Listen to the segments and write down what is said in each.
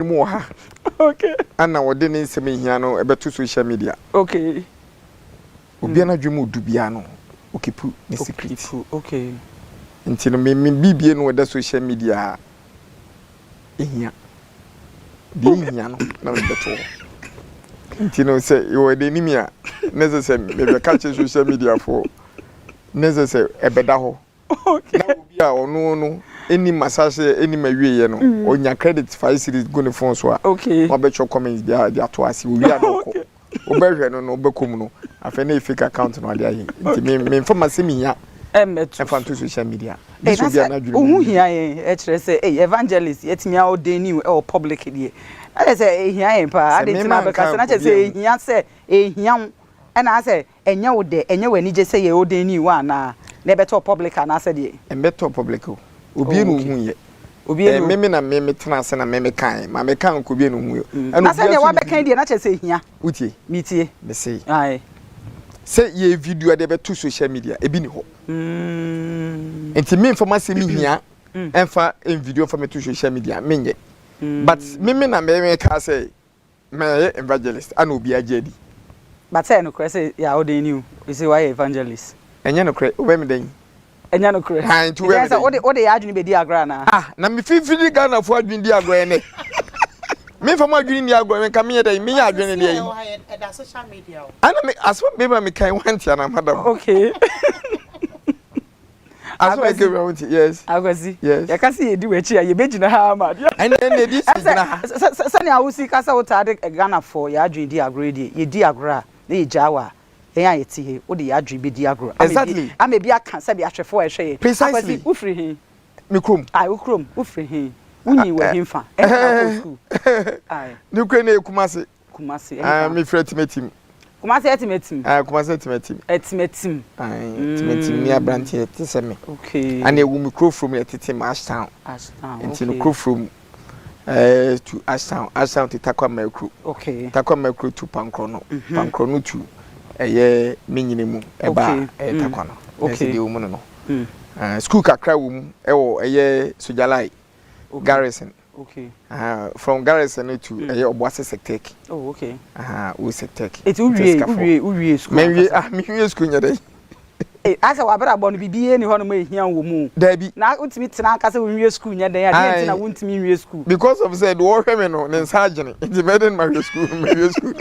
mo ha. Okay. Ana wo de ne nsem hia no e beto social media. Okay. Obi na dwemu dubia no. Okipu ne secret. Okay. Nti no me bibie no da social media ehia. Di hia no na me beto. Nti no say you de nimi a necessary me be catch social media for necessary ebeda ho. Okay. Na obi a ono no any massage any mawie ye no onya credit 5 series go ne phone so a okay mo be cho comments dia to ase owi a no ko obehwe no no obekom no afa na fake account no ade ayi nti me information mi ya emeto efa to social media this will be an adwuma ohu hia ye e kire say evangelist yetimi a odeni e public die ade say hia ye pa ade tina be ka say na say hia say hia e na say enya wo de enya wani je say ye odeni wa na na beto public na say de beto public obi no hu ye obi no meme na meme tena se na meme kan ma me kan ko bi no hu yo na say de wa be kan de na say hia utie mitie me say ai say ye video de beto social media ebi ni ho enti me information mi hia enfa en video for me to social media menye but meme na meme ka say me evangelist ana obi agedi but say no say ya odeni you say why evangelist enye no kre obe me den enya no kre ha ntu we me ode ya adwini be di agra na na me fifiri Ghana fo adwini di agra ne me fama adwini di agra me ka me dey me ya adwini di yi e da social media ana me aso me ba me kan wanti ana madam okay aso e give wanti yes agwazi yes ya kasi ye di wechi ya ye begina ha ma and then di signa ha sani awusi kasa utade Ghana fo ya adwini di agra di ye di agra na ye jawa eya yeti he wo de ya adwi be di agro exactly am be aka se be ahwefo ehwe precisely ufri he me krom ai ukrom ufri he unyi we himfa e ka school ai ni kre na kumase me frɛ timetim kumase etimetim kumase etimetim timetim ni abrantie te se me okay and ewu microphone ya titim ashtown nti no microphone to ashtown to takwa makro okay takwa makro to pankro no to eye menyinemu eba takwa no okay de wo mu no school kakra wo mu ewo eye sojalai garrison okay from garrison to eye oboase sectek oh okay we sectek it uwie school me wie school nyade asa wa bra bo no bibie ni ho no ehia wo mu dabi na utimi tena aka se wo wie school nyade ya de na wontimi wie school because of said wo hwe me no ne nsaagene independent my school me wie school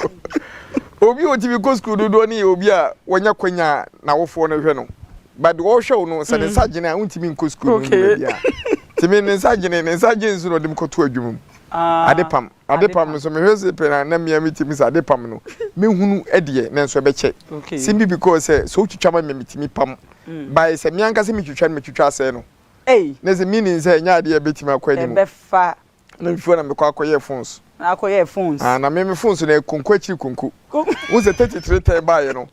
obi otimi ko school do ni obi a wonya kwanya na wofo no hwe no but wo hwe no se ne nsaagene a wontimi ko school no bia timi ne nsaagene so no dem ko to adwumum adepam so me hwese pe na me amitimi sa adepam no me hunu edie na nso be che simbi because so twitwa ma mitimi pam by se me anka se me twitwa se no na se meaning se nya ade betimi akwani mu befa na before na me kwa akoye phones na me phones na konkwachi konku wo se 33 time ba no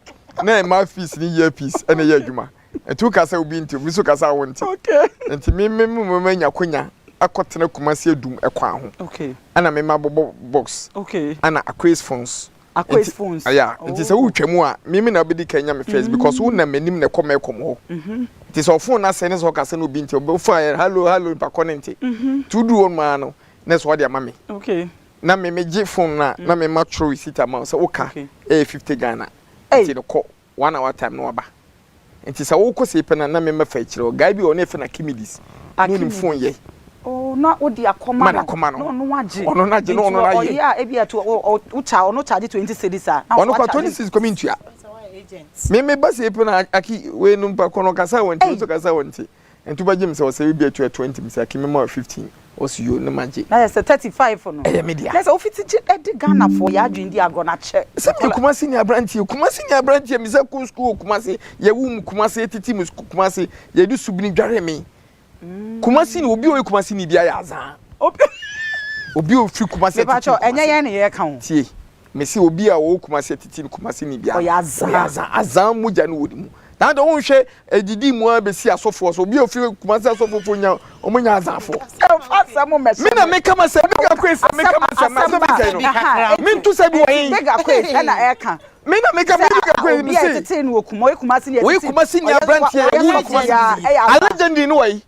na ma fees ni year piece na ye adwuma etu ka se obi nti so ka sa wonti nti me nya konya akotena kumase adum ekwa ho okay ana me mabobo box okay ana Akwes phones aya nti se wutwam a me na obedi kanya me first because wo na manim na komekom ho nti se phone na se ne so ka se no obi nti obo fa hello pa connect to do on ma no na so dia mame okay na me gi phone na me ma throw receipt amount se woka 50 Ghana nti no ko 1 hour time no waba nti se wo ko se pe na me fa kire guy bi o na fe na kimidis no ni phone ye oh na odi akoma no waje ono na je no ono na ye yeah e bia to o charge 20 cedis a ono kwa 26 community a me ba se pe na aki we no mpa kono kasa wonti so kasa wonti entu ba jim se o se bia 20 me se aki me ma 15 o si yo na maje na yes 35 no eh media let's ofiti edi Ghana for ya adwin di ago na che se me kumasi ni abrantie me se ku school kumasi ye wu kumasi etiti mu kumasi ye du subini dware me kumasi ni obi o kumasi ni bia ya azan obi o fi kumasi etiti pacho enye ye ne ye ka ho tie me se obi a wo kumasi etiti kumasi ni bia o ya azan mu ja no wodi mu na do hwe edidi mu abesi asofo so obi o fi kumasi asofo nya o munya azanfo asamo me me na me kama se Big Akwes me kama se ma so bi kai no me ntu se bi wo yin Big Akwes na e ka me na make a Big Akwes me say entertain wo kumasi ni we kumasi ni abrantie wo kumasi legend no way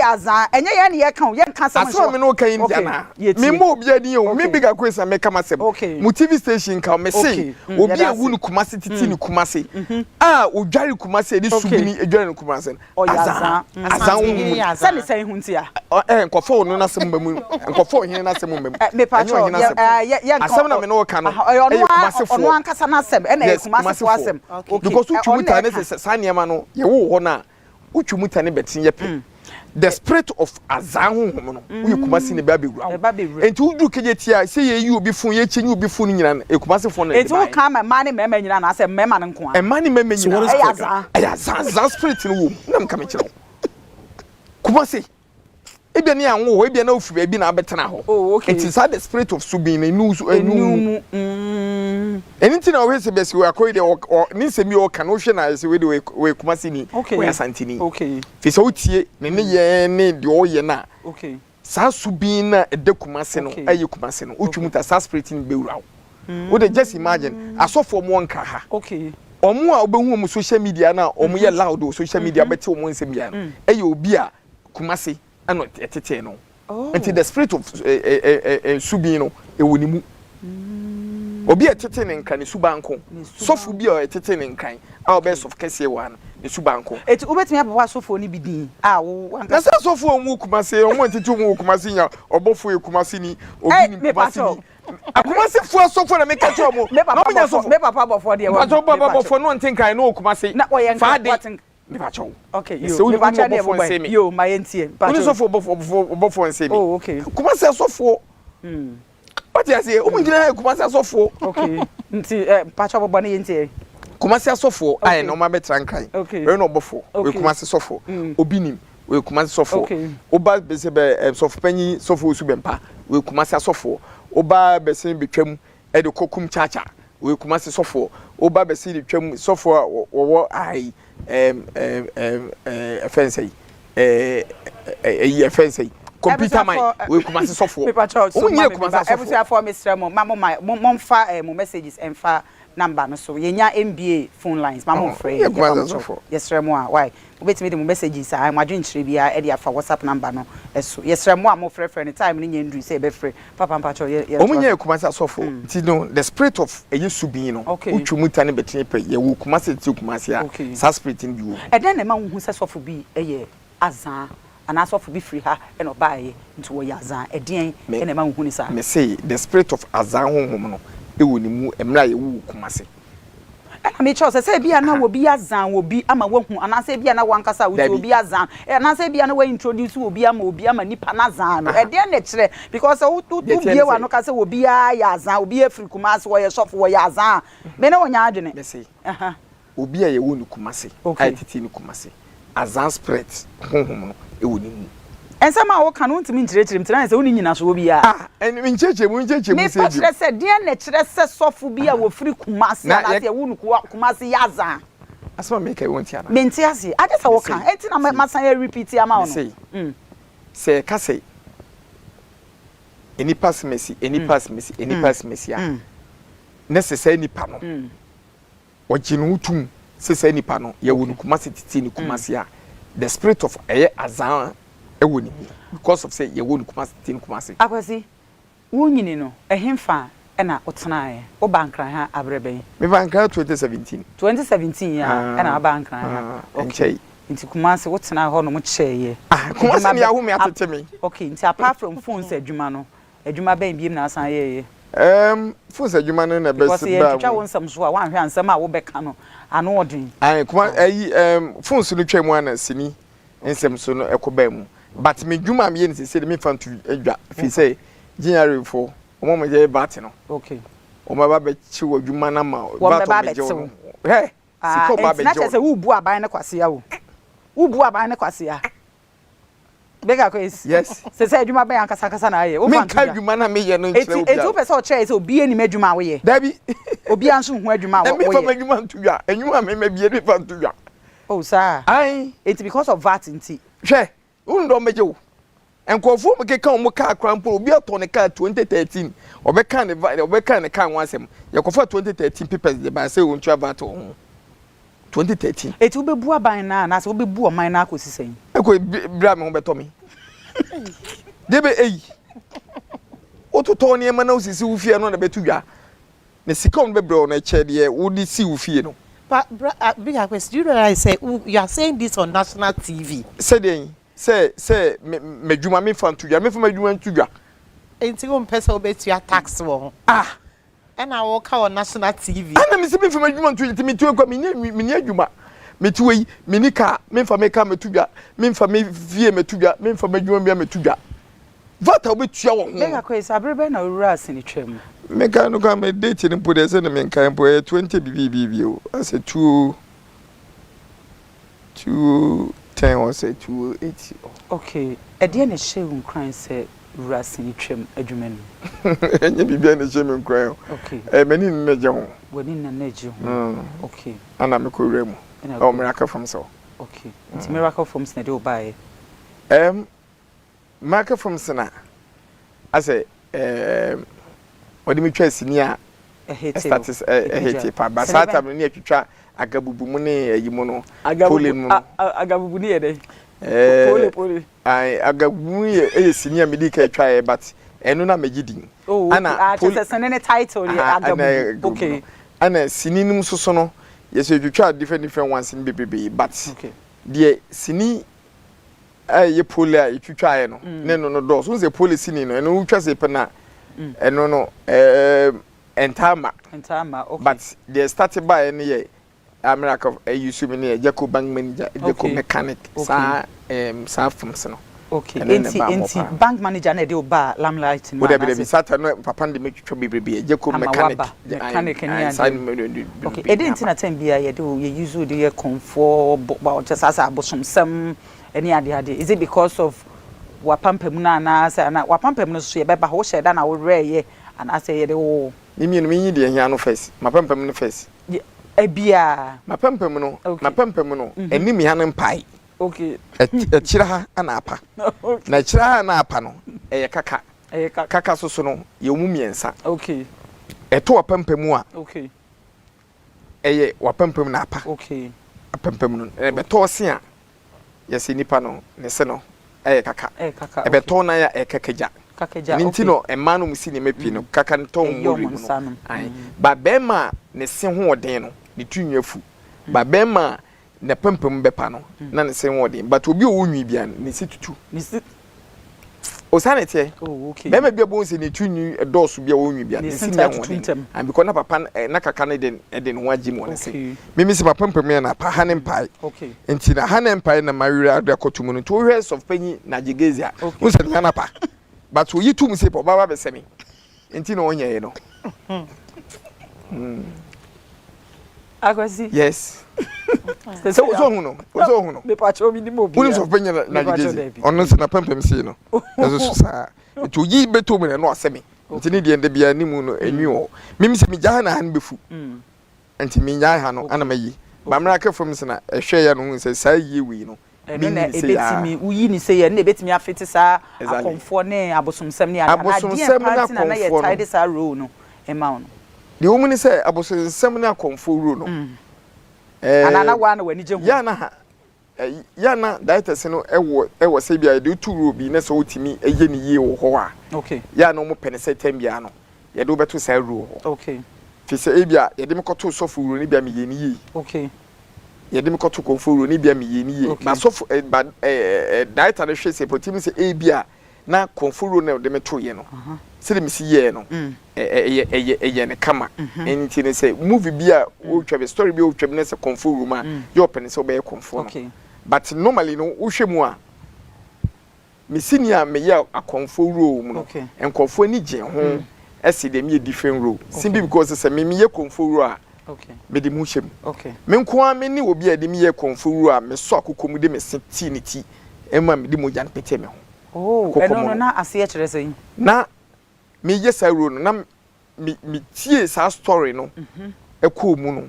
azan enye ye ne ye kan ye kan sam so me no kan India na me mo obi ani o me Big Akwes am make am asem mu TV station kan me say obi a wu ni kumasi titi ni kumasi odware kumasi edi subini edware ni kumasi azan sani sai huntia nkofo no na sem bamu nkofo hin na sem bamu me pa cho asem na me no kan no kumasi fo ono ankasa na asem e na kumasi fo asem because utwumuta ne se saniema no ye wo ho na utwumuta ne betin ye pe the spirit of azan honhom no we kumasi ne ba begura enti udu kejetia se ye yi obi fun ye chenyi obi fun nyina e kumasi fo na enti wo kan ma ne mema nyina na asem mema ne nko a ne mema nyina azan spirit no wo na mka me kire kumasi ebia ne anwo ebia na ofu ba bi na abetena ho it is the spirit of subin enu anything na we say best we akoi de ni nsemi o kan o hwe na say we kumasi ni we asantini fi so tie ne ye ne de o ye na sa subin na ede kumasi no aye kumasi no utwumuta sa spirit ni bewura wo de just imagine asofo mo nka ha omo a obehu mo social media na omo ye loud o social media beti omo nsem ya no aye obi a kumasi ano etete no until the spirit of subi no ewoni mu obi etete ne nkan ne subanko sofu bi o etete ne nkan a best of kese wan ne subanko eti obetimi abwa sofu oni bidin wo na se sofu omu kumase omu etete omu kumase nya obofo ekumase ni obi ni kumase ni akumase fu sofu na meka cho omu na onya sofu me papa bofo de wa bofo no ntenkan no kumase na oyen faade Nipacho. Okay, nipacha ne bo ba. Yo, my entie. Pacho. Uni sofo obofo nsemi. Oh, okay. Kuma se sofo. What you say? Omo gina kuma se sofo. Okay. Nti pacho bobo ne entie. Kuma se sofo, ai no ma betrankan. We no obofo. We kuma se sofo. Obinim. We kuma se sofo. Oba be se be sofo panyi sofo osu bempa. We kuma se sofo. Oba be se betwam e de kokum chacha. We kuma se sofo. Oba be se de twam sofo wo ai offense offense computer mind we kuma se sofo onye kuma se sofo every for Mr. Mom fa mo messages and fa number no so yenya MBA phone lines mama free yes remo why obetimi de mo messages a mo adwenchire bia e de afa WhatsApp number no eso yes remo a mo free time ni nyendru say be free papa mpacho omunye kuma se sofo ti no the spirit of eyesubin no utwumuta ne betin pe ye wo kuma se ti kuma se a sa spirit ni bi wo e den na ma hu se sofo bi eye azan ana sofo bi free ha e no baaye nti wo ya azan e den e na ma hu ni sa me say the spirit of azan honhom no ewoni mu emra ye wu kumase ana me cho say bia na wo bi azan wo bi ama wahu ana say bia na wankasa wo bi azan ana say bia na we introduce wo bi ama nipa na azan no e de na kire because wo bia wa no ka say wo bi ya azan wo bi afri kumase wo ye shop wo ya azan me na wonya adwene me say obi a ye wo ni kumase ai titi ni kumase azan spread honhom no ewoni mu ensama wo kan untimi nchirechire mtena se woni nyina so obi a eni ncheche mu se bi me patre se de na kire se sofu bi a wo firi kumase na se wonu kumase yaza asema me kai wonti ana menti ase ade se wo kan enti na masan ya repeat ama ono se ka se eni pass messi a necessary ni pa no oginu utum se ni pa no ye wonu kumase titi ni kumase a the spirit of azan ewoni because of say ye wonu kumase tin kumase akwasi wunyini no ehemfa na otena wo bankran ha abreben me bankran 2017 ya na bankran ha okay nti kumase wotena ho no mo kyeye kumase ni ahu me atete me okay nti apart from phones adwuma no adwuma ben biem na asan yeye phones adwuma no na best ba because twa won sam so a wan hwe ansam a wo beka no ano odin kuma phones no twam ana sini ensem so no ekoba mu but me dwuma me yen se me fan to adwa fi say January 4 omo me je bat no okay omo ba be chi wo dwuma na ma ba me je he siko ba be je na che se wo bu aban ne kwase ya wo bu aban ne kwase ya Big Akwes yes se adwuma ba yan kasa na aye wo fan me ka dwuma na me ye no nchire obi etu pese o che se obi eni madwuma wo ye dabi obi anso hu adwuma wo ye me fa madwuma ntudwa enwuma me bie me fa ntudwa oh sir ai it's because of that nti hwe undo meje wo enkofo me keka omo car krampo obi ato ne car 2013 obeka ne car wansem yakofa 2013 papers de ba say won tua VAT ho 2013 eti obebu aban na say obebu oman na akosisen eko bra me ho beto me debe ototo ne ma na osisi wo fie no na betu dwa ne sika on bebre no eche de wo di si wo fie no. But Big Akwes, do you realize say you are saying this on national TV? Say medjuma me fan tudwa me fa medjuma tudwa Enti go mpesa obeti ya tax wo. Ah, and I walk on national TV. Ana me se me fa medjuma tudwa me tu kwa me ni adwuma me tu yi me ni ka me fa me ka me tudwa me fa me vie me tudwa me fa medjuma bia me tudwa vata obetua wo ho. Big Akwes abrebe na owura asini twam. Me ka no ka me date ni po de se na me kan po 20 BBB o ase 2 10 or say 280. Okay. Ede na she won kran say rasi ni twem adwuma no. Enye bibia na she me kran. Okay. Mani na je ho. Woni na na je ho. Okay. Ana me ko wura mu. O miracle from so. Okay. It's miracle from na de obaye. Miracle from sana. I say odi me twa sini a status hate pa basata me ni atwitwa agabubu mu ne ayimu no pole mu agabubu ni yede pole ai agabubu ye sini a medika atwa but eno na magidin ana just sene title ye agabubu. Okay. Ana sini nim soso no yeso atwitwa different ones in bbb but the sini ye pole a atwitwa ye no ne no do so se pole sini no eno utwa se pe na eno no entama okay. But they started by any America use me Jacob bank manager Jacob mechanic sa from no. Okay. Enti bank manager na dey oba lamlight no. Would be sata no papa de make twa bebrebe Jacob mechanic ni. Okay. E dey enti na time bia ye dey ye use dey comfort but just as abosom sem any ade is it because of wapampem na say na wapampem no so ye beba ho sheda na wo reye and I say ye dey wo me de hia no first mapampem no first ebia mapampem no mapampem no enim hia no mpai. Okay. Chira ha ana apa na chira ha na apa no eye kaka so no ye mu miensa. Okay. Eto wapampem a okay eye wapampem na apa. Okay. Apampem no beto se a yesi nipa no ne se no eye kaka ebeto na ya ekakaja ninti no emma no musi ne mepi no kaka nton wori no ai ba bema ne se ho oden no ne tunwafu ba bema ne pempem bepa no na ne se ho oden but obi o nwi bia ne se tutu ne se osanete okay bema bia bo se ne tunwi edoso bia o nwi bia ne se nya ho oden and because na papa na kaka ne den ho agim won se mimi se papa pempem na pa hanen pai. Okay. Enti na hanen pai na mawira ado akotumu no to hwes of panyi na jegezia wo se na pa but we you two say baba be semi enti no onye no. Akwasi yes so hu no me pacho mi ni mo bi police of Kenya na jigezi onno se na pampam si no eso so sa to yi beto mu na asemi enti ni de bia ni mu no enwi o mimi se mi jaha na han befu enti mi nya ha no ana mayi ba mra ka from se na ehwe ya no se sa yi wi no eno na ebetimi uyi ni se ye na ebetimi afete sa akonfo ne abosomsem ne ada na na ye tidy sa row no ema no the woman say abosomsem na akonfo row no anana wa na wani je hu ya na directors no ewo se bia de tu row bi na so otimi eye ni ye wo ho a okay ya na mo pene se tem bia no ye do beto sa row ho okay fi se e bia ye de me koto so fu row ni bia me ye ni ye okay ye de me koto konfo ni bia me ye ni ye ba so director no hwe se potimi se e bia na konfo na de me to ye no se de me si ye no eye ne kama enti ne se movie bia wo twa story bia wo twa ne se konfo ma ye open se obey konfo no but normally no wo hwe mu a me senior me ye akonfo ro mu no enkonfo ni je ho esi de me different role simply because se me ye konfo ro a okay me de mu hwem okay me nko a me ni obi a de me ye konfo ru a me so akokomu de me senti ni ti ema me de mo jan pete me ho eno na ase ye kire sei na me ye sa ru no na me tie sa story no eko mu no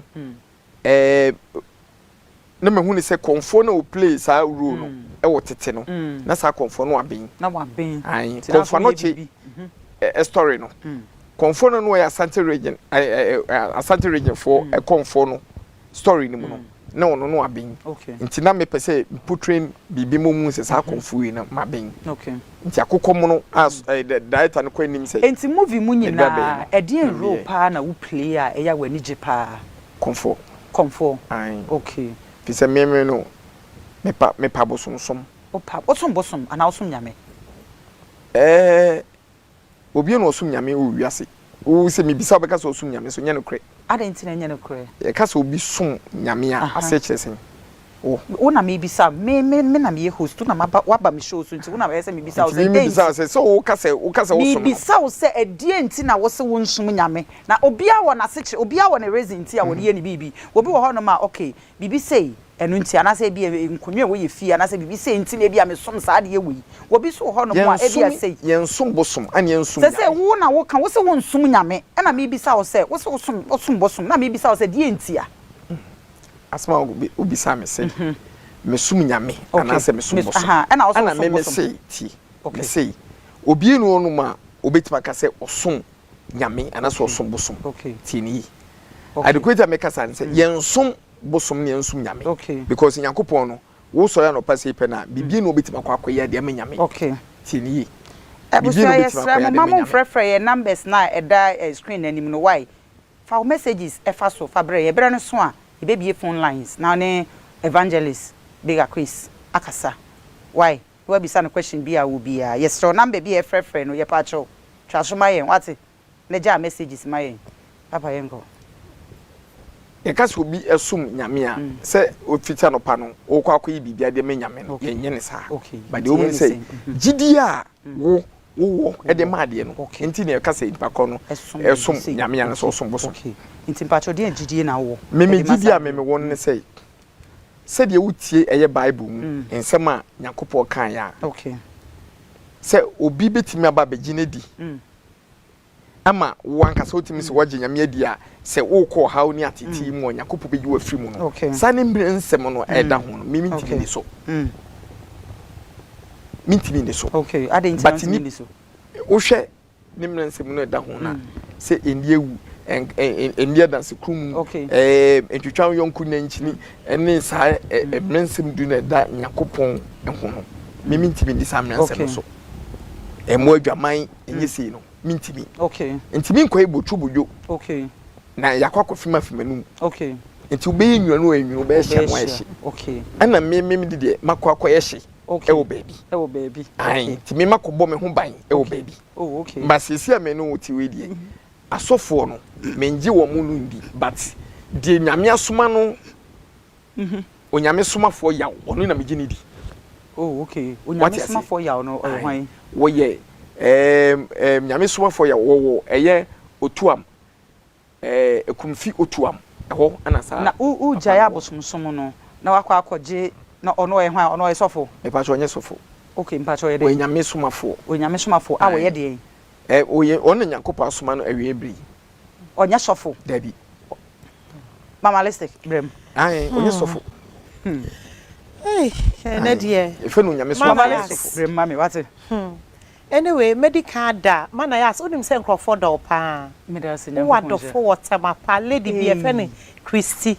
na me hu ni se konfo na o play sa role no e wo tete no na sa konfo no aben na waben ai konfo no chi a story no konfo no ya Asante region for a konfo no story ni mu no na ono no aben nti na me pese portray bibi mu se sa konfo yi na maben nti akokọ mu no as director no kwa nim se nti movie mu nyina e dey role pa na wo play a e ya wani je pa konfo ai pise me no me pa bosom bosom ana osom nyame obi no osom nyame o wiase o se me bisa be ka so osom nyame so nya no kre ada ntina nya no kre e ka so obi som nyame a ase kire sen o na me bisa me na me host na waba me show so nti wo na be se me bisa o se me bisa se so o ka se wo som me bisa o se edie ntina wo se wo nsom nyame na obi a wo na se kire obi a wo na reason nti a wo ye ni bibi obi wo ho no ma okay bibi say enu nti anase bi nkunwa wo ye fi anase bibi say nti na bi a me som sa de ye wi obi so ho no mo a e bi a say ye nsom bosom an ye nsom se wo na wo kan wo se wo nsom nyame e na me bisa o se wo se wo som bosom na me bisa o se die nti a asma obi sa me se me sum nyame anase me sum bosom ana me say ti me say obi no no ma obetima ka se osom nyame anase osom bosom ti ni adekweta me ka sa se ye nsom bosom ne nsum nyame because Nyankopon no wo so ya no pase pe na bibie no obetima kwa akoya de nyame ti ni bibie no obetima kwa ya de nyame frefre numbers na eda screen anim no why fa messages e fa so fa bre ye bre no so a e be bie phone lines na ne evangelist Big Akwes akasa why we be say question bi a wo bi a yes so number bi e frefre no ye pa cho twa so mayen wate ne ja messages mayen papa yenko e ka so bi esum nyame a se ofita no pa no o kwa akoyi bibia de me nyame no ye ne sa but the woman say gidi a wo e de ma de no enti ne ka say pa ko no esum nyame a so som boso enti pa cho de gidi na wo me gidi a me won ne say se de wutie eye bible mu ensem a Nyankopon kan ya se obi betimi aba begine di ama wanka so timi se waje nyame adi a se wo ko hawo ni atiti mu Nyankopon begi wa firi mu no sane mbre nsem no eda ho no mimi ntimi ni so mintimi ni so ade ntimi ni so wo hwe ni mbre nsem no eda ho na se endiewu endia dance krum entwitwa yonku na nchini ene sa mbre nsem du na eda Nyankopon ho no mimi ntimi di sa mbre nsem so emo adwaman enyesi no mintimi ntimi nkwa ebotu bojo na yakwa fima num nti obeyi nwanu enwu be hye mo ehye ana me de makwa akoye hye ewo baby ai nti me makobo me ho ban ewo baby ba sisi a me no ti we die asofo no menji wo mu no ndi but die nyame asoma no onyame somafo yaw ono na megini di onyame somafo yaw no hwan wo ye nyame somafo yaw wo eye otuam ekumfi otuam eho ana sa na u jaya bosomsom no na wakwa akoje na ono e hwan ono e sofo e pa cho nye sofo mpa cho ye de onyame somafo a wo ye de oye ono Nyankopon asoma no awie bri onya sofo dabi mamalistic brem ai onye sofo na die efe no nyame somafo brem mami wate anyway medical da mana yas onim se nkrofo do pa medicine nyam wa do fo water ma pa lady bi e fe ni Christy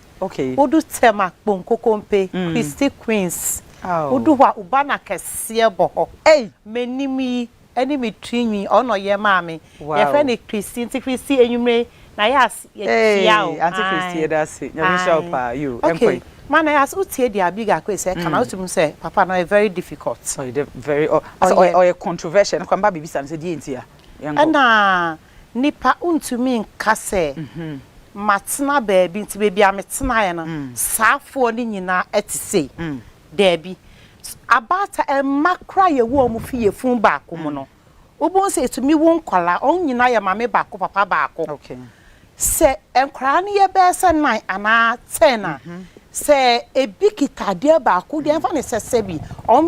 odu tema kponkokompe Christy Queens odu wa ubana kese bo ho menimi enimi twinwi ono ye maami ye fe ni Christy enwumre na yas ye tia o anti Christy da se nyam show pa you employ mana yas utie dia Big Akwes kana utum say papa na very difficult so very or controversial kwa mba bibisa no say die ntia na nipa untumi nkase matna baabi nti bebi ametna ye no saafo ni nyina etise debi abata makra ye wo mu fie fun ba ko mu no obon say etumi won kwala on nyina ye mame ba ko papa ba ko se enkra ni ye be se 9 ana 10 se ebi kitade ba ko de fa ne sese bi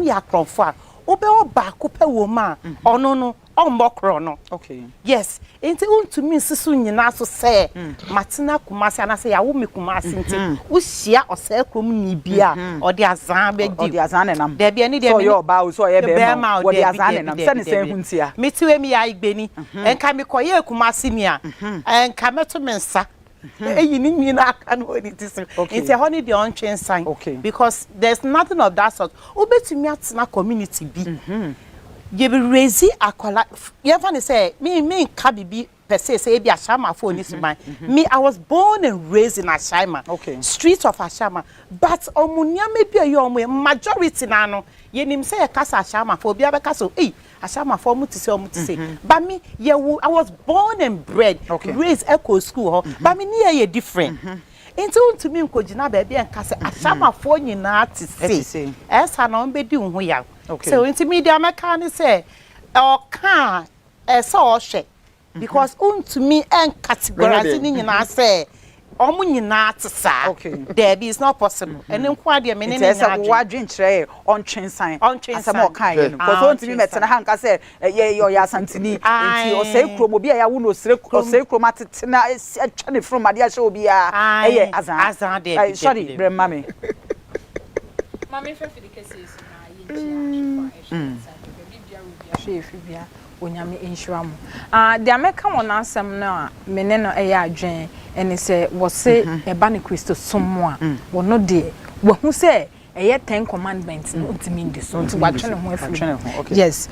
ya kronfo a obe oba kupe woma ono no ombokro no okay yes enti untumi nsisu nyina so se matena kumase anase ya wo me kumase enti wo hia osɛ krom ni bia ɔde azan be di ɔde azan nenam da bia ni de so yo ba so ye be ma ɔde azan nenam sɛ ne sɛ huntia mitiwe mi ya igbeni enka me koye kumase mi a enka meto me nsa eyi ni nyina aka no oni tisi it's a honey the on-chain sign because there's nothing of that sort obetumi atena community bi you be raising akola you ever say me nka bibi per se say be Ashama for this man me I was born and raised in Ashama streets of Ashama but omunya maybe a majority na no yenim say e kasa Ashama for bia be kasa Ashama for muti say but me I was born and bred raised echo school but me near different into to me nkojina ba bia nka say Ashama for nyina ti say esa na on be di ho ya so into media mechanic say o kan esa o hwe because to me and categorize ni nyina say omu nyina atsa there be is not possible and nkwa de me ne nyina wadwen kire on twinsan asem o kan ye because to me metena hanka say ye yo ya santini enti o say krom obi ya wo no sire krom atetena atwa ne from ade a hye obi a eye azan de sorry bre mami fe fi the cases na ye bia onyame enhwiramu de ameka won asem na mene no eya adwen ene se wo se eba ne Kristo somo a wo no de wo hu se eye 10 commandments no ntimi ndi so nti watwe ne ho afi yes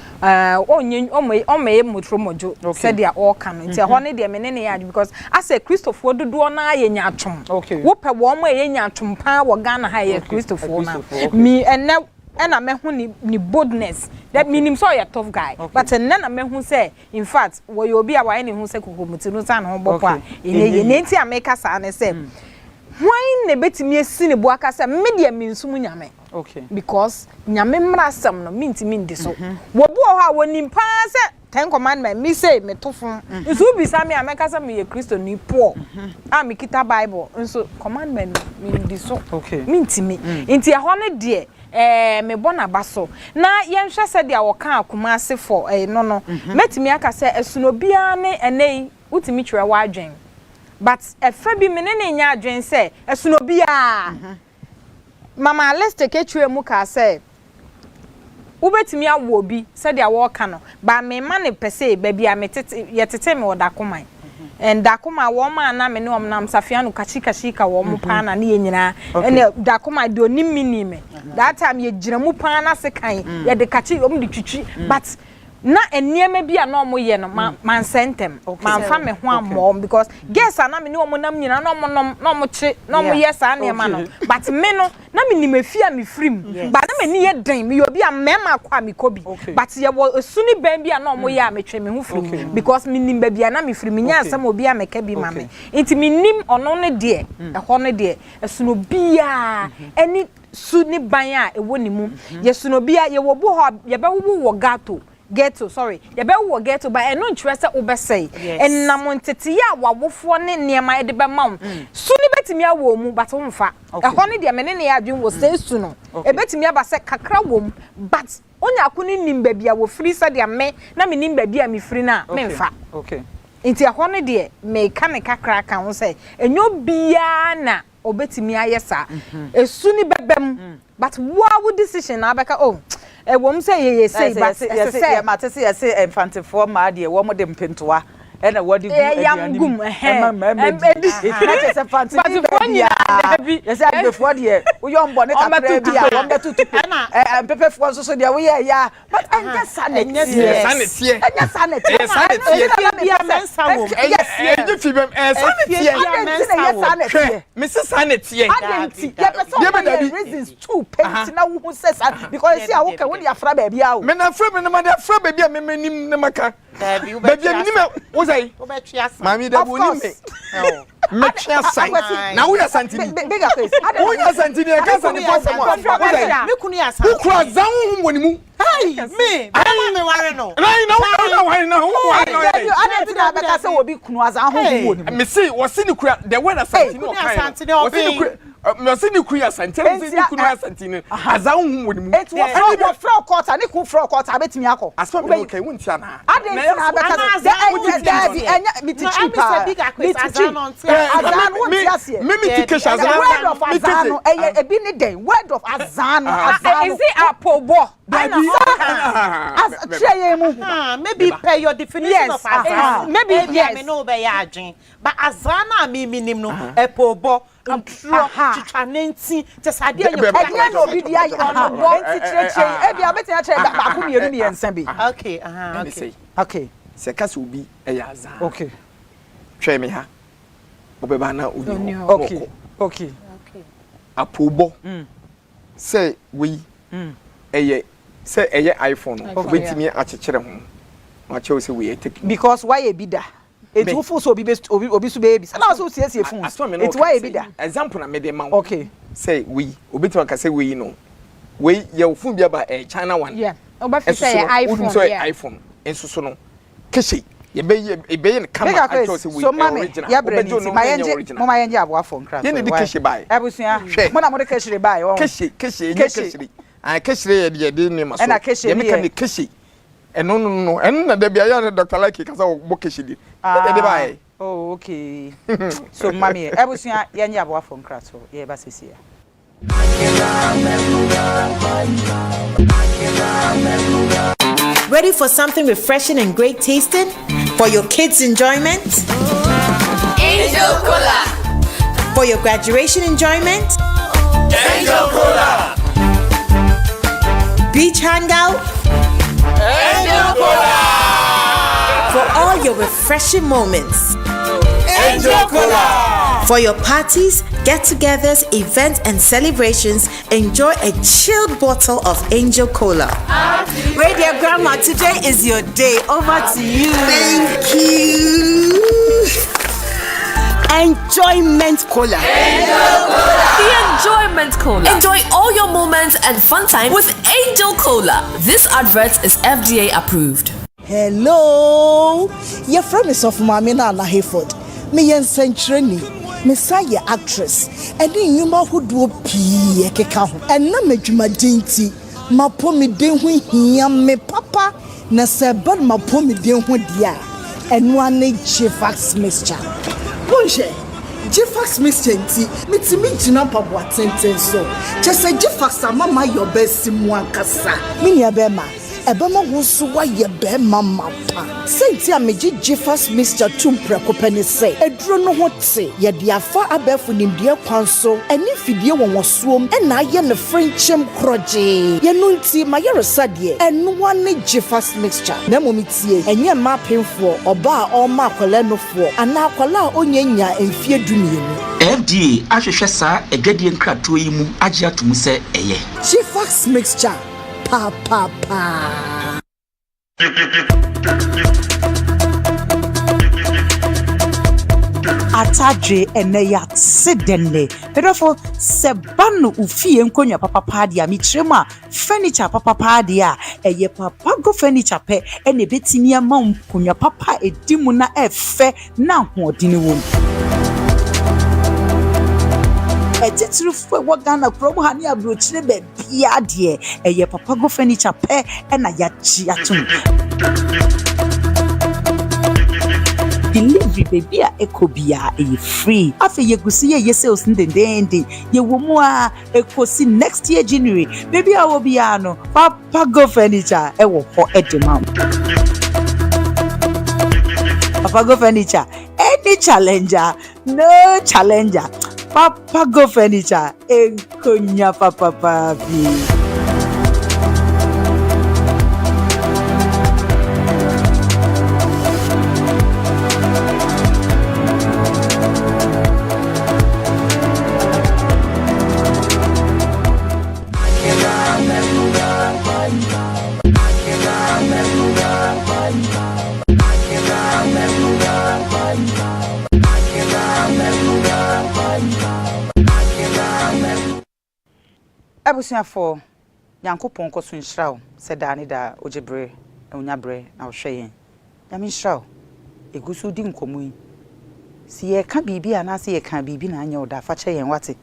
onye omeye motro mojo se de all can nti ho ne de mene ne ya because as a Christopher dodo na ye nyatwom wo pe wo mo ye nyatwom pa wo Ghana ha ye Christopher na mi ene na me hu ni boldness that meaning so you tough guy but na me hu say in fact wo you obi a wa ne hu say kokomuti no sa na ho bokwa ye nenti ameka sa na say why ne betimi esi ne bo aka say me de minsum nyame because nyame mrasam no mintimi ndi so wo bo ho a woni pa say 10 commandment me say me tofun nso bi sa me ameka say me ye Kristo ni poor me kita Bible nso commandment me ndi so mintimi nti a ho ne de me bona baso na yenhwe se dia wo kan akoma ase for no metimi aka se esuno bia ne enei utimi twere wa adwen but efa bi me ne nya adwen se esuno bia Mamalistic etwe mu ka se ubetimi awo bi se dia wo kan no ba me ma ne pese ba bia metete yetete me odakoman and dakoma wo ma na me ne omnam safianu kachi ka wo mu pa na ne yenyina ene dakoma de onim minime that time ye gira mu pa na se kan ye de kachi om de twitwi but na eniema bia na omo ye no man sentem man fa me ho amom because guess na me ne omo nam nyina na omo chi na omo yes aniema no but me no na me ni mafia me frim but na me ni ye den me obi a mema kwa me kobi but ye wo suni ban bia na omo ye a me twe me ho frim because me nim ba bia na me frim nya asem obi a me ka bi ma me enti me nim ono ne de e ho ne de esuno bia eni suni ban a ewo ni mu ye suno bia ye wo bo ho ye be wo gato ghetto sorry ye be wo ghetto ba eno ntwe se obesei enam ntete ya wawofo ne niema de be ma suni betimi awo mu but wonfa ho ne de mene ne ya adwen wo sei su no e betimi aba se kakra wo mu but onya akuni nimba bia wo free se de me na me nimba bia me free na memfa nti ho ne de me ka ne kakra kan wo se enyo bia na obetimi ayesa esuni bebem but what decision na abeka wom say ye say but say mate say infante for ma de wo mo de mpintoa ena wodi gu yam edi say infante bi yes say before de wo yom bo ne kakra bi a wo betutu pepe for so de wo ye ya but anya sanete bia mensa wo yes fi bem sanete me say sanete ye reasons too paint na wo say because see how can we afra ba bia o me na afra me na ma de afra ba bia me menim ne maka baby minime wo say mami da bo ni me twa sai na wo ya santini Big Akwes wo ya santini e ka santini kwa samo wo say me kunu ya san wo kura zan hu woni mu hey me me ware no na ware no ana ti na beka say obi kunu azan hu woni me say wo si ni kura the way na santini o kai wo si ni kura me say ni kuya santere say ni kuya santine aza hu woni mu it was floor quarter ni ku floor quarter betimi akọ asfa me okay wonti ana na beka the enya mitichi pa Big Akwes azano me tikesha azano word of azano ebi ni den word of azano Is it apobo? as treye mu maybe pay your definition of azano Maybe yes. me no be ya adwen but azano me minim no epobo ntro chichanenti tesade enye enya no bi dia bo ntitreche ebi abetia chere ba ko mienu mi ensa bi okay okay se kasa obi eya azano okay hwe me ha obeba na oni okay apobo say we eye say eye iPhone obetimi achechire ho ma chew say we take because why e bi da it will so obi so baby na so siesie phone it why e bi da example na me dey man okay say we obetimi ka say we no we ye phone bi aba China one Yeah. Oba fi say iPhone. Yeah. iPhone enso so no keshi ye be ne kama actually say we original ya brand my enje mo my enje abo afon kra ye ne de keshi buy abusua mo na mo de keshi buy o keshi ye de ne maso ye me ka ne keshi no en na de bia ya Dr. Lucky ka say bo keshi di de buy oh okay so mami abusua ye enje abo afon kra so ye ba sisi ya Ready for something refreshing and great tasting for your kids' enjoyment? Angel Cola. For your graduation enjoyment? Angel Cola. Beach hangout? Angel Cola. For all your refreshing moments? Angel Cola. For your parties, get-togethers, events, and celebrations, enjoy a chilled bottle of Angel Cola. Radio Grandma, today is your day. Over to you. Thank you. Enjoyment Cola. Angel Cola. The Enjoyment Cola. Enjoy all your moments and fun time with Angel Cola. This advert is FDA approved. Hello. Your friend is of Mamina and Hayford. Me yen Century. Messiah actress. And then you ma who do pee keka ho. And na medwuma dinti. Ma po me den ho hia me papa. Na se bad ma po me den ho dia. And one Jifax mixture. Bonje. Jifax mixture nti mitimi gina pabo atenten so. Just say Jifax mama your best mu ankasa. Me nia be ma. Ebema wo so wa ye be mama pa. Senti a meji Jifax mixture tumpre ko pani say. Eduro no ho te ye de afa abefu nimdie kwan so. Eni fidie won suom e na ye ne frinchem kroje. Ye no nti ma ye resade. Enu wa ne Jifax mixture. Na momitie enye ma penfo oba a o ma akwala no fo. Ana akwala onyanya emfie dumienu. FDA ahwehwe sa edwadie nkrato yi mu agye atum se eye Jifax mixture pa. Atadre eneya tsedenne pedofo sebanu ufie nkonya papa dia mitrema furniture papa dia eye papa go furniture pe ene betimi ama nkonya papa edimu na efe na hoodini wo etitrufu wagana promo hani abrochire be bia de eye papa go furniture pe ena ya chi atum delivery baby a ekobia e free afa yegusi ye sales ndendende ye womu a ekosi next year January baby a wo bia no papa go furniture e wo ho edema papa go furniture any challenger no challenger papa go furniture enkonya papa papi. Abusuafo Nyankopon koso nhyiraw se da ne da ojebre onyabre na ohwe nyame nhyiraw egusu di nkomu yi si ye ka bibi ana se ye ka bibi na anya oda fa che yen wate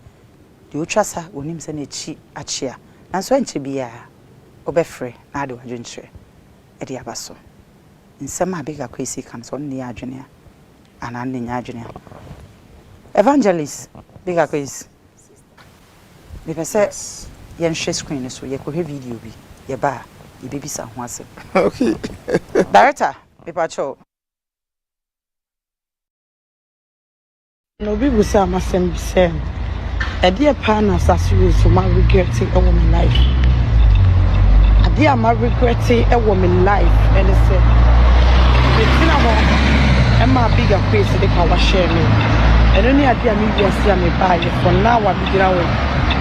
de otwasa onim se na chi achia nanso enche bia obefre na ade wadwenche e de abaso nsema Big Akwes kan so ne adwene ana ne nya adwene Evangelist Big Akwes me pese yen share screen so ye ko he video bi ye ba ye bebisa ho asem okay director paper cho no bi bu sa masem bi se e dia pa na sasuwe so ma regret e wo my life a dia ma regret e wo my life and say the tina mo e ma Big Akwes de ka wa share me and only a dia me bi ase me buy for now I be gira we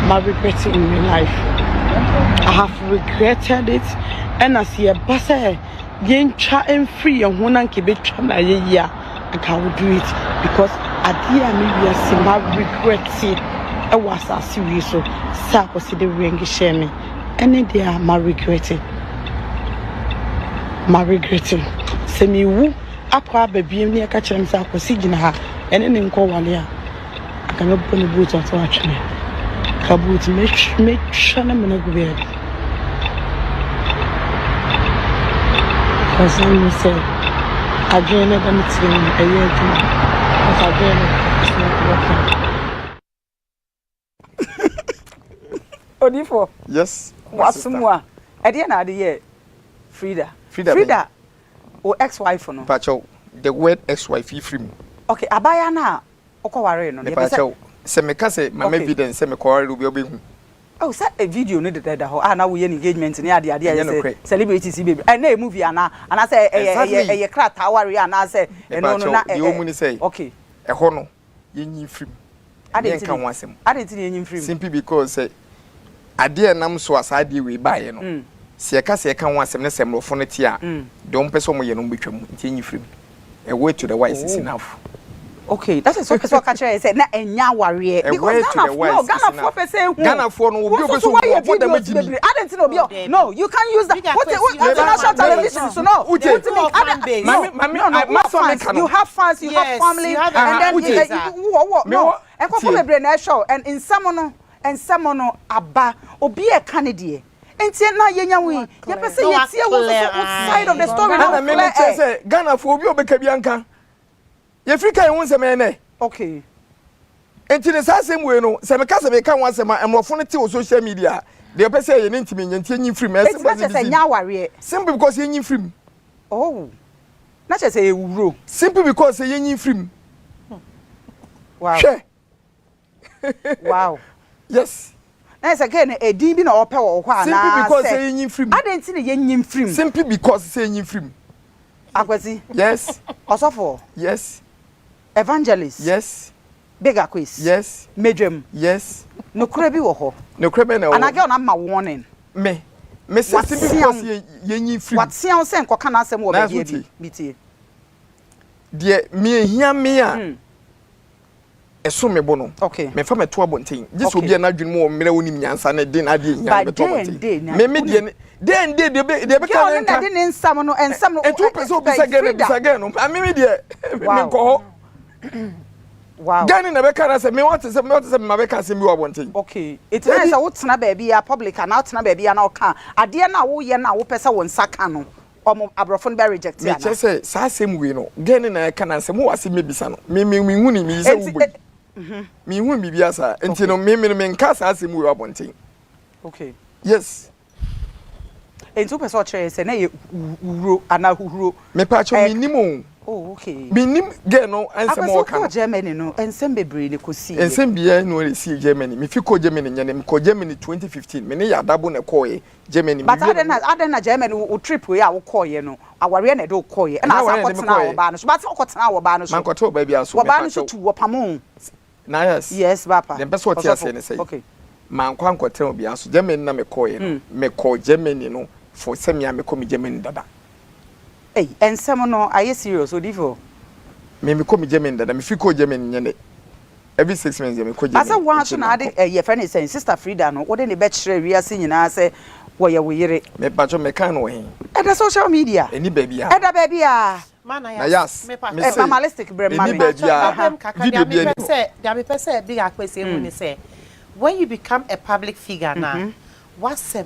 my regret in my life I have regretted it and as ye basa yen cha en free and hona nke betwa na ye ya I can do it because adia me we ase ma regret it e was as we so sa ko se de ring share me and they are my regretting se mi wu akwa baby ni aka chere msa ko si gina ha ene ne nko wale a aka no bo ne boot on to atwene ka boot me shana me no go be cause me say again na dem tin e ye tuma cause again it's not working Odifo yes wasumwa e de na ade ye Frida o ex-wife no pacho the word ex-wife free okay abaya na okoware no ne pacho se me ka se mama evidence se me kware obi obehu oh say a video no dey da ho na wo ye engagement ni ade say celebrities baby and na movie ana say e krata ware ana say no na you mu ni say okay e ho no ye nyi free ade kan wasem ade ti ye nyi free simply because say ade nam so asade we bae no se ka ho asem ne semrofo no ti a don person mo ye no betwam nti nyi free a way to the wise is enough. Okay, that is what catcher said. Na enya warrior because Ghana for say Ghana for no obi so what dem agimi. I didn't know no, you can use that. What international television so no. You have fans, you have family and then no. And for me brain show and in some no aba obi e Canadian. Enti na yenya wi ye pese ye tie wo side of the story na me say Ghana for obi obeka bianka ye Africa ye won ne okay enti ne sasem we no se me ka se me ka won sema emrofo ne te o social media de pese ye ne ntimi nyantie nyi free me say nya ware simply because ye nyi free oh na che say ewuro simply because ye nyi free wow wow yes na say again e din bi na ope wo kwa na simply because say nyi free adenti ne ye nyi free simply because say nyi free Akwesi yes Osofo yes Evangelist yes Big Akwes yes Medwem yes no kura bi wo ho no kura be na wo anage ona ma warning me say simply because ye nyi free what see am say nkoka na asem wo be bi tie de me ehia me a eso me bo no okay me fa me to abonten just obi na adwene mo mmerɛ wonim nyansa na de na ade ehia me to abonten me de de be ka na de ne nsam no ensam no etu pese obi sa gene no amimi de me ko wow gane na be ka na se me want se me be ka se mi abonten okay it na say wo tena ba bia public na wo tena ba bia na wo ka ade na wo ye na wo pese wo nsaka no omo abrofo no be reject ya na me say sa asem we no gane na ka na se mo wase me bisa no me hu ni me se wo me hu mi bia sa enti no me nka sa asem we abonten okay yes enti pese o chere se na ye uro ana huhuro me pa cho me nimo oh okay me nim ge no ansem o ka no Germany no ensem bebre ne kosi ensem bia no resi Germany me fi ko Germany nyane me ko Germany 2015 me ne ya dabo ne ko ye Germany but adena Germany o trip we a wo ko ye no aware na de wo ko ye na asa kwotena wo ba no so but kwotena wo ba no so man kwato ba bia so wo ba no so tu wo pamon Nayas yes papa dem person tia say ne say okay man kwa kwotena bia so Germany na me ko ye no me ko Germany no for semia me ko me Germany dada hey ensem no are you serious odifo me ko me Germany dada me fi ko Germany nyane every 6 months me ko Germany asa wan so na ade ye friend say sister Frida no wo de ne be kire wiase nyina say wo ye wo yire me pa cho me kan no he e da social media eni baby a Nayas Mamalistic brand mami video me pese Big Akwes e mu ni say when you become a public figure now, what's a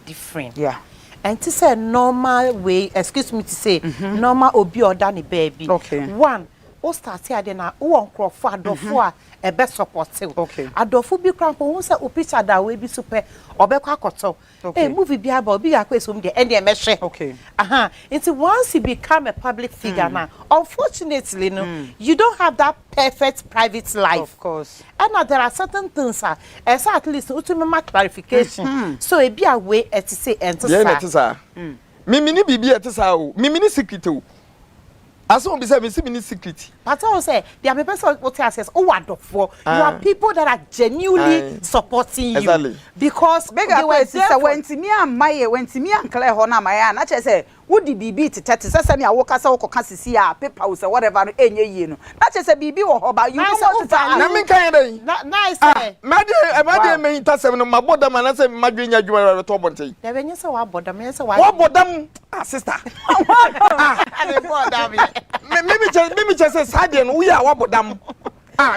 different? Yeah. And to say normal way, excuse me to say, normal obi or Danny baby. Okay. One, o start here then o uncle for adofo a best support. Okay. Adofo bi krampo won say o picture that way bi super obekwa koto. Okay. Movie bi about Big Akwes and Mamalistic. Okay. It's once you become a public figure now, unfortunately, no, you don't have that perfect private life. Of course. And now there are certain things, as at least ultimate clarification. So it be a way to say enter. Yeah, Mimi bibi etisa o. Mimi secret o. Aso be say me secret. But I will say there are people what says oh for you are people that are genuinely supporting you. Exactly. Because Big Akwes sister when to me and my when to me and Claire Hona my na say would the BB to tete say na wo kasa wo kokasi si a paper or whatever no enye yi no. Na say BB wo ho ba you be say na me kan dey. Nice say. Made me intercept no maboda man say madwenya adwuma to bonten. There be say wa bodam, me say wa bodam sister. Mimi just say sade no we are wa bodam.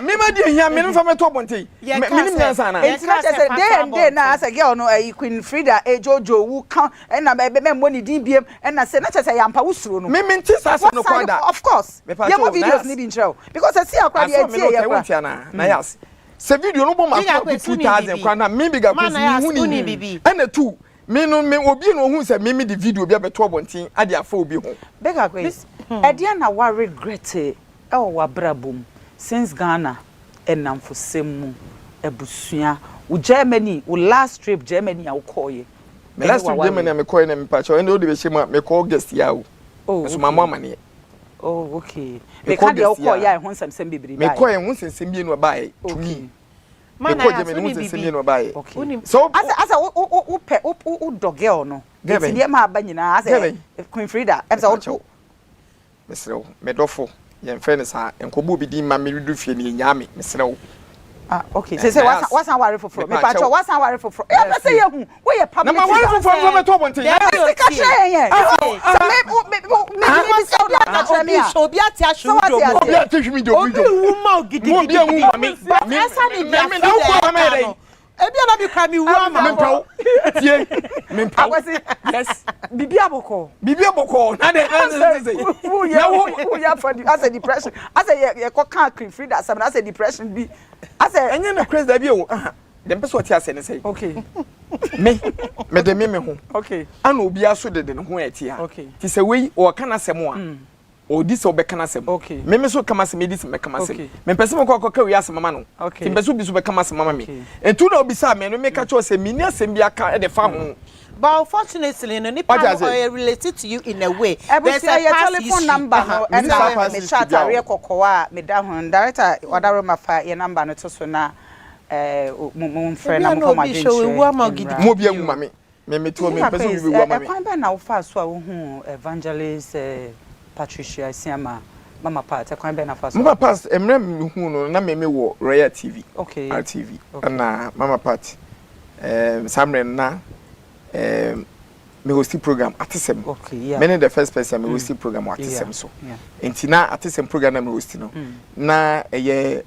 Me ma dey hia me no fa me to bonten. Me nim nyansa na. It's not just day and day na as a girl no Queen Frida Jojo wu kan na be money din biem na say na just say yampa wusuro no. Me nti sasa no kwada. Of course. Yeah, more videos need in show because I see akwadi etie ya na Nayas. Se video no bo ma 2000 kwa na me Big Akwes huni. And two me no me obi no hu say me the video bi abeto bonten ade afa obi ho. Big Akwes. Edia na wa regret e wa brabom since Ghana enam for semu ebusua u Germany u last trip Germany a ukoye. Me last trip Germany me koye na me pacho ende o de be shema me call guest ya o. Oh. So mama mane. Oh, okay. Me ka de ukoye ya ho nsem bibiri ba. Me koye ho nsem bi no ba e to me. Me koye Germany ho nsem bi no ba e. Okay. So asa u dogel no. Eti de ma ba nyina asa Queen Frida. Esa o mesrew medofo yen friend sa enkobu bi di ma me redu fie ni nyame mesrew. Okay. Say what's our worry for? Me pacho what's our worry for? E be say hu we ye public. Na ma worry for me to bonten. Ya be ka share yen. Me say me obi ati ashu do mo. Obi ati hwi do obi wu ma gidi gidi. Me esa ni bia me na ko ma dey. Ebi na bi kwa mi wu ama. Me mpaw. Tie. Me mpaw. Yes. Bibi aboko. Na dey say. Who ya for as a depression. As a ye ko kan Queen Frida as a depression bi. As a enye me crazy da bi o. Dem person what ase ne say. Okay. Me de me ho. Okay. Ana obi aso de ne ho eti ha. Okay. Ti say we o kana sem a. O di so be kana sem. Okay. Me so kama sem di sem be kama sem. Me pese me ko ka wi asem mama no. Okay. Ti be so bi so be kama sem mama me. Entu na obi sa me no me ka cho say me ni asem bi aka e de fa ho. But unfortunately, no nipa related to you in a way. There's a telephone number and me chat area kokoa me da ho director wadaro mafa your number no to so na mo friend am come again. Mo bi awu mame. Me to me person bi wu mame. Kwan ba na wo fa so a wo hu evangelist Patricia Siama Mama Pat kwan ba na fa so. Mama Pat emre me hu no na me wo Royal TV. Okay. RTV. Na Mama Pat Samre na me host program atisem. Okay, yeah. Many the first person me host program atisem so. Entina atisem program na me host no. Na eye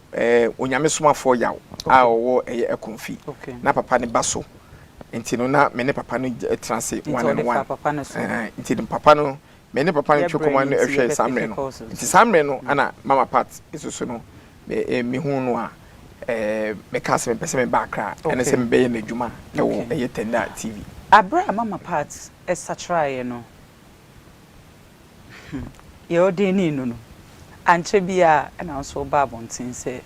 onyame somafo yawo a wo eye ekonfi. Na papa ne baso. Entino na me ne papa no transe one and one. Entino papa no me ne papa no chokoma no ehwe Samre no. Enti Samre no ana Mama Pat isusu no me hu no a me kase me pese me bakra ene se me be na djuma e wo eye Tenda TV. Abra Mama Pat try no. Ye odeni no. Anche bia na so ba bontin se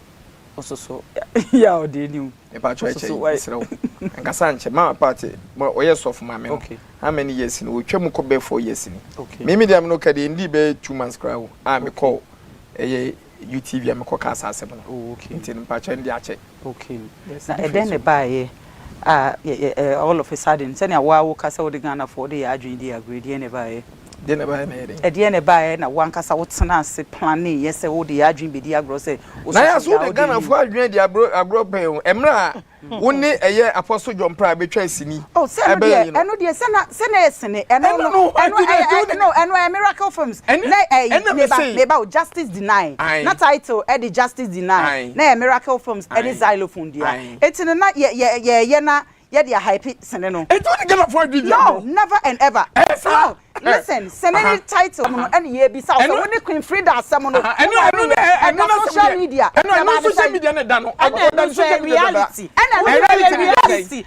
ososo ya odeni. E ba try isrew. Nkasa nche Mama Pat oye soft mama. Okay. How many years ni? We twem ko be 4 years ni. Okay. Me dem no ka de ndi be 2 months kra. Me call eye UTV am ko ka asase mo. Oh, okay. Ntin mpacho ndi ache. Okay. Na eden ne bae all of a sudden send ya wa wo kasa wo de Ghana for the adwin dey agree dey ne bae. de na ba na ere e de na ba na wankasa wotena ase planning yes wo de adwin be di agro say na ya so de Ghana fo adwin de agro pen emra wo ne eye Apostle John Pra betwa sini oh say eno de se na esene eno e Miracle Films na me ba Justice Deny na title e the Justice Deny na Miracle Films e the xylophone dia etine na ye na yeah, they are hype seneno. It don't get for video. No, never and ever. No, listen, seneni title and ye be so when Queen Frida someone and social media. And no social media na dano. And reality. And reality.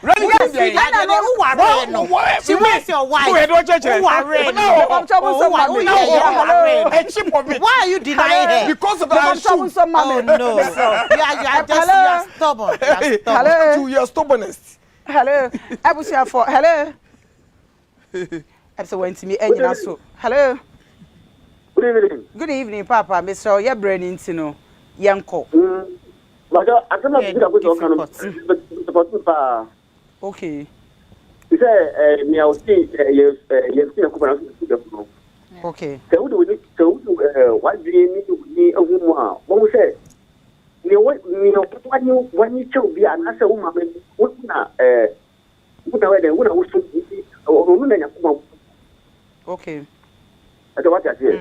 She was your wife. Why are you denying her? Because of her shoes. Oh no. You are stubborn. You are stubbornness. Hello. Abusia for hello. Abso went to me engine so. Hello. Good evening. Good evening, Papa. Mr. Your brain into no. Yanko. I don't know if you can okay. You say me I will see you see a couple of okay. So what do you need a woman? What we say? When you choose be an answer woman, okay. I don't want to say.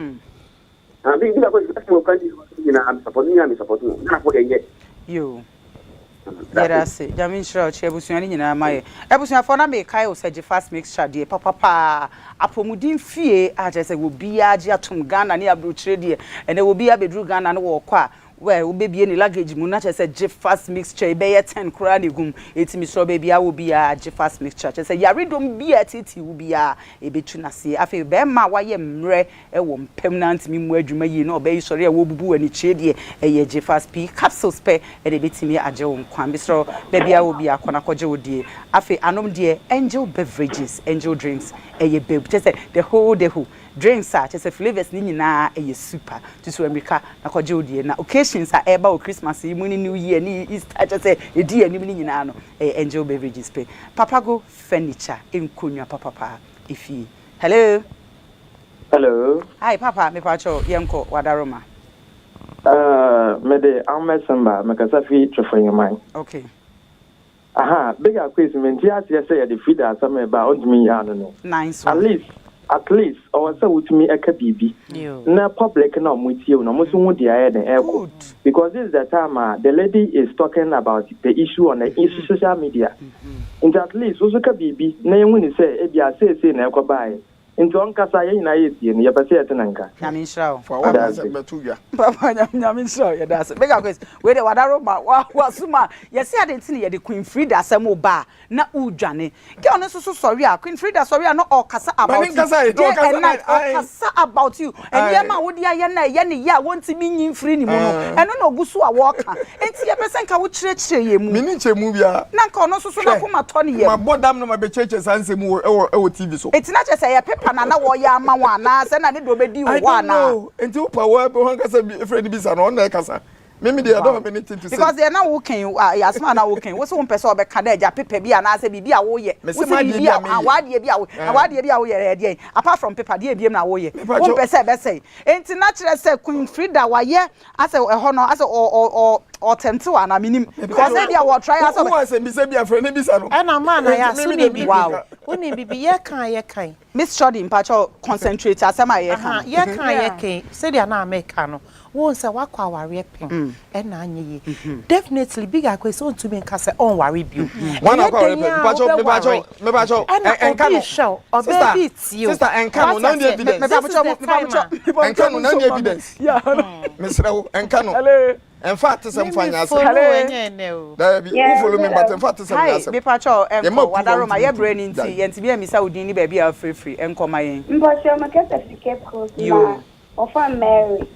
I'm being supporting you. That's it. Jamin Shroud, Chebusian in my Ebusian for me, Kyle said, fast mixture, dear papa. Apomudin fee, I just will be a Jatum Ghana near Blue Trade, and there will be a bedroom Ghana and walk. Well, we be any luggage, Munacha said, Jeff fast mixture, bay 10 cranium. It's me so baby, I will be a Jeff fast mixture. I say, Yari don't be at it, you will be a betuna. I feel Bema, why mre, a woman permanent me where you may know, bay sorry, I will boo any shady, a Jeff fast P capsule spare, and a bit me a Joan Quambistro, baby, I will be a Conacojo dear. I feel Anom dear, angel beverages, angel drinks, a babe, just the whole day who. Drinks such as a flavors na a super to America na kwajo na occasions are eba Christmas New Year ni Easter just say a dear ni no enjoy beverages pay papa go furniture in kunya papa ifi hello hi papa me pacho yenko wadaroma me de amesamba me kasa fi trofo man okay aha big Akwes mentia say the feed as some ba ontimi ya no nice at least or so with me a kabibi na public na mutie na mo so hu dia den eko because this is the time the lady is talking about the issue on the social media and at least so kabibi na yen ni say e bia say na ekobae into on kasa yen na yetie ne yebese etenanka nyamin shraw for what is betuya papa nyamin shraw ya das big Akwes we de wadaro ma wa suma ye say ade ntine ye de Queen Frida asem ba na udwane ke ono so sorry a Queen Frida sorry a no okasa about okasa about you and ye ma wo dia ye na ye ne ya wonti mi nyin free ni mu no eno na ogusu a wo ka enti ye pese nka wo chire ye mu mi ni chemu bia na nka ono so na koma to ne ye ma bodam no ma be cheche sanse mu e TV so enti na chese ye na wo ya ama wa na se na ne do be di wo na enti wo pa wo be hon kasa bi friend bi sa no na kasa mimi dey don't have anything to say because they na wo kan ya asma na wo kan wo so won pese obe ka da ja pepe bi na se bibi a wo ye wo se bibi a awade bi a wo ye dey apart from paper dey bi na wo ye won pese be say enti na kire se Queen Frida wa ye ase ho no ase o tempt wa na minim because they dey wo try ase wo se bi se bi a friend bi sa no na man na ya so ni bibi woni bibi ye kan Miss Shorty mpacho concentrate asema ye kan say dia na America no won say wakwa ware pen e na anye ye definitely Big Akwes on to me nka say on ware bio one akwa me pacho enkano show obebi ti o sister enkano na the evidence enkano na the evidence yeah mesrawo enkano in fact some fanya say hello who follow me but in fact some say me pacho enko wadaroma ye brain nti yenti bi amisa odin ni ba bi a free enko mayen mbocho maketa fike ko na ofa Mary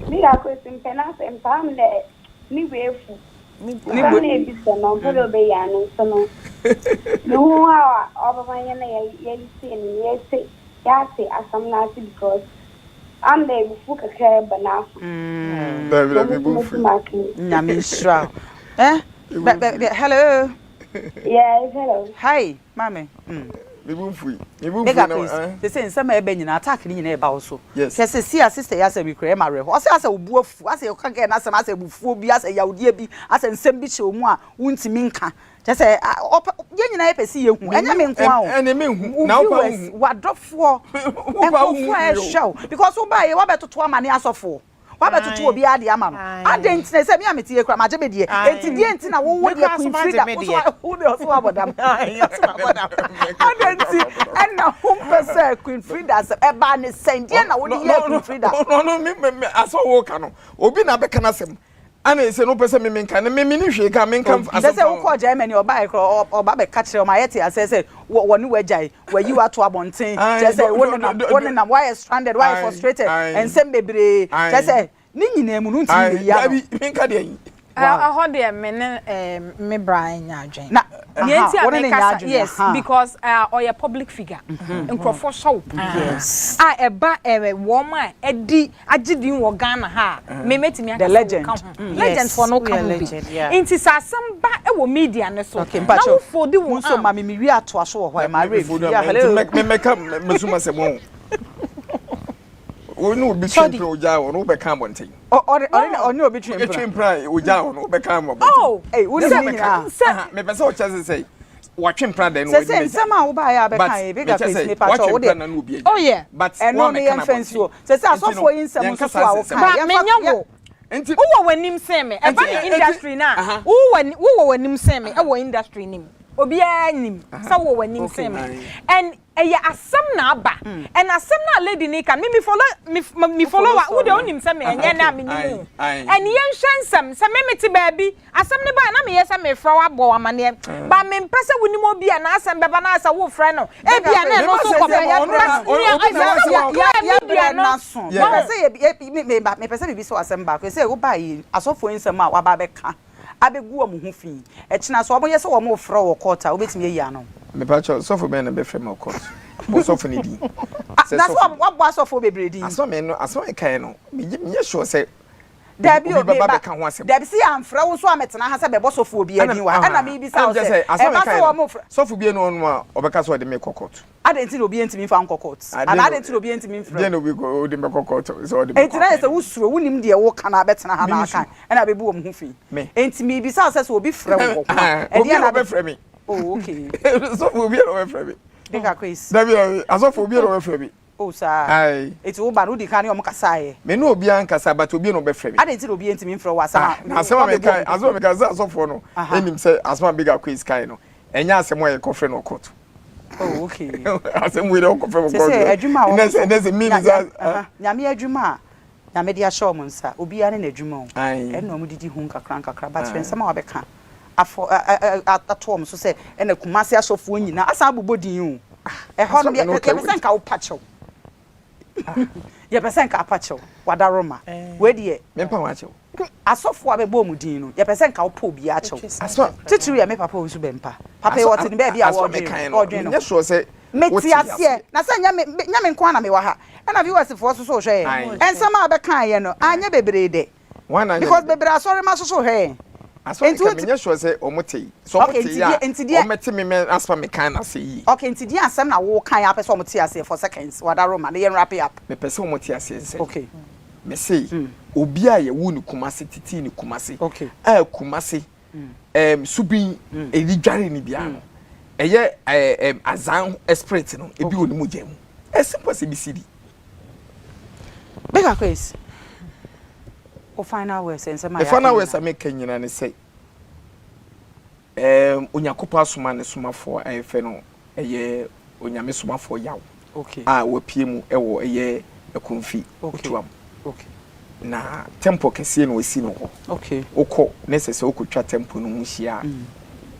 Big Akwes impena se empam le ni wefu ni bi se no polo be ya no so no no ha obamanya na ye see ni ye say ya say asam na because I'm there before kakere banaf nyamin shra hello yes hello hi mame free. Big Akwes. They say some ebe na attack ni na eba also. Yes. Say see sister ya say we kure ma re. O say asa obuafu, asa you can get na asa bufuo bi, asa yawde bi, asa nsem bi che omu a wuntimi nka. Just say ye nyina e pese ye hu. Enya me nko a o. Ene me hu. Na opa hu. Wadofo. Opa hu show because oba ye wa betoto amane asofo. Wabetutu obi ade ama no ade ntine se me ametie kra maje bedie enti die enti na wo de Queen Frida wo de oso abodam ade enti enna hom pese Queen Frida se eba ne sendie na wo de ye Queen Frida no me aso wo ka no obi na beka na sem ana ese no pese me menka ne me ni hwe ka menka asem se wo ko Germany oba ekro oba be ka kire o ma yete asese wo ni wajai we you ato abonten just say one na why stranded why frustrated and sem bebre just say ni nyina mu no ntimi ya no menka de yi I de me Brian adwen na yenti ameka yes because or public figure nkrofo show yes eba woman edi agidin wo Ghana ha me metimi aka the legend for no come be inti sasam ba e wo media ne so na wo for the one so ma me wi ato aso wo ho ma re me meka mesuma se mo onu obi twempra oja wo no be kan bonten onu obi twempra oja wo no be kan mo oh eh wo se me pese o chese say wa twempra den wo se nsema wo ba ya be kan e Big Akwes me pa cho wo de oh yeah but no me yan fancy wo se asofo yin nsem so so a wo kan ya menya wo enti wo wanim se me e ba ni industry na wo wanim se me e wo industry nim obi anim sa wo wanim se me and eya asem na aba and asem na lady ni kan me follow wo de onim se me enye na me nimu and yen hwensem se me meti baabi asem ne ba na me yesa me fra wa bo amane ba me mpese wonim obi a na asem beba na asa wo fra no e bia na no so ko ya na so me pese bibi so asem ba ko se wo ba yi asofo nsem a wa ba be ka abegu o mu hu fi e kina so omo yesa wo mo fra wo court a obetimi yi ano me pa cho so for me na be frame of court o so for ni di that's what boss of bebre di aso me no aso e kai no me sure say Dabi obi ba ka ho asem Dabi si amfra wo so ametena ha se be boss of obi ani wa ana me bi sa o se e ba so wo mo fra so for bi no no a obeka so de me court adenti obi entimi fa nko court ana adenti obi entimi fra den obi go de me court so de entina se wo suro wonim de wo kana abetena ha na aka ana be bu wo mo hu fi entimi bi sa se obi fra wo ko e dia na be fra me oh okay so obi no be fra me Big Akwes Dabi aso for obi no be fra me oh sir eti wo ba no di kan o mo kasa ye me no obi an kasa but obi no be fra me adenti obi entimi fra wa sama asema me kai aso me kasa aso for no enim say asema Big Akwes kai no enya asema ye ko fra no court oh okay asema we no ko fra no court say adwuma wo nese me za nyame adwuma nyame dia show mo nsa obi ane na adwuma o no mo didi hu nkakra but nsema wa be ka afo atom so say ena kumase asofo nyina asa abobodin o e ho no ye pesen ka wo pacho ye pesen ka pacho wadaroma we de me pa wa chew asofo abebo mu din no ye pesen ka wo po bi a chew titiri ye me papa wo su be mpa papa e wote ni be bia wo odwen no ye sure say meti ase na say nyame nko na me wa ha ena viewers fo so hwe ensama be kan ye no anya bebre de because bebre asori ma so hwe aso ka menye sure say omotei so omotei ya omete me aspa me kan na say yi okay ntidi asem na wo kan ya pese omotei ase for seconds wadaroma na ye wrap it up me pese omotei ase say okay me say obi a ye wu ni kumase titi ni kumase okay kumase subin edi dware ni bia no eye azan spirit no ebi oni mo jam simple se bcd Big Akwes o final words and some the final words I make nyina ne say onyakopa asoma ne somafo ayefe no eye onyame somafo yawo okay wapie mu ewo eye ekonfi otuam okay na tempo kese na osi no ho okay ukọ necessary okotwa tempo no mu hia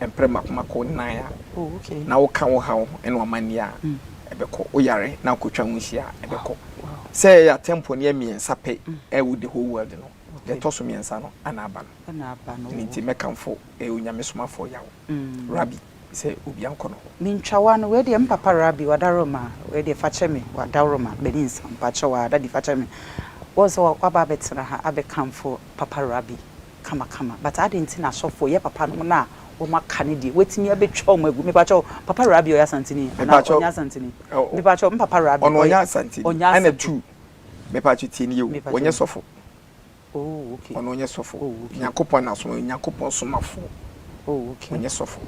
empre makomako naya okay na wo ka wo hawo ene wamania ebekọ oyare na okotwa mu hia ebekọ say ya tempo ne amiensa pe with the whole world no the toso miensa no anaba no nti mekamfo onyame somafo yawo rabi say obi anko no minchawa no we de mpapa rabi wadaroma we de fachemi wadaroma beninsa mpacho wa dadi fachemi was waba betina ha abekamfo papa rabi kama but I didn't na sofo ye papa no na o maka ne die wetimi abetwa o magu me pa cho papa Rabi o ya santini na onya santini me pa cho papa Rabi ono onya santini ana tu me pa cho tie ni yo onye sofo oh okay ono onye sofo yakopon na so yakopon so mafo oh okay onye sofo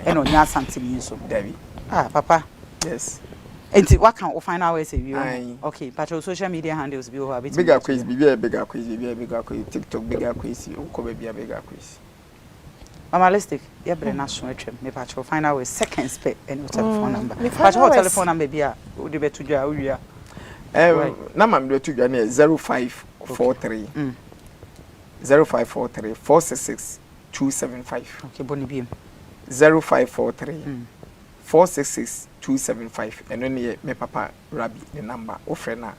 ena onya santini so David papa yes enti what can we find out where you okay but your social media handles be over Big Akwes Big Akwes TikTok Big Akwes ko be Big Akwes Mamalistic ya bre na so atwem me pa cho find out where second spec and your telephone number but your telephone number be a wo de betu dwa awia na ma me betu dwa na 0543 0543 466 275 okay boni biem 0543 466 275 and only me papa Rabi the number ofrena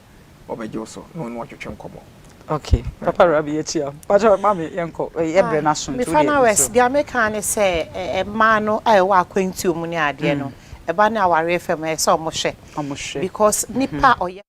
obejoso no no twetwe nkomo okay papa Rabi etia pacho mami yenko ebre na so me fana west dia me kan say ma no wa akwantu mu ni ade no e ba na aware fm e so mo hwe because nipa oye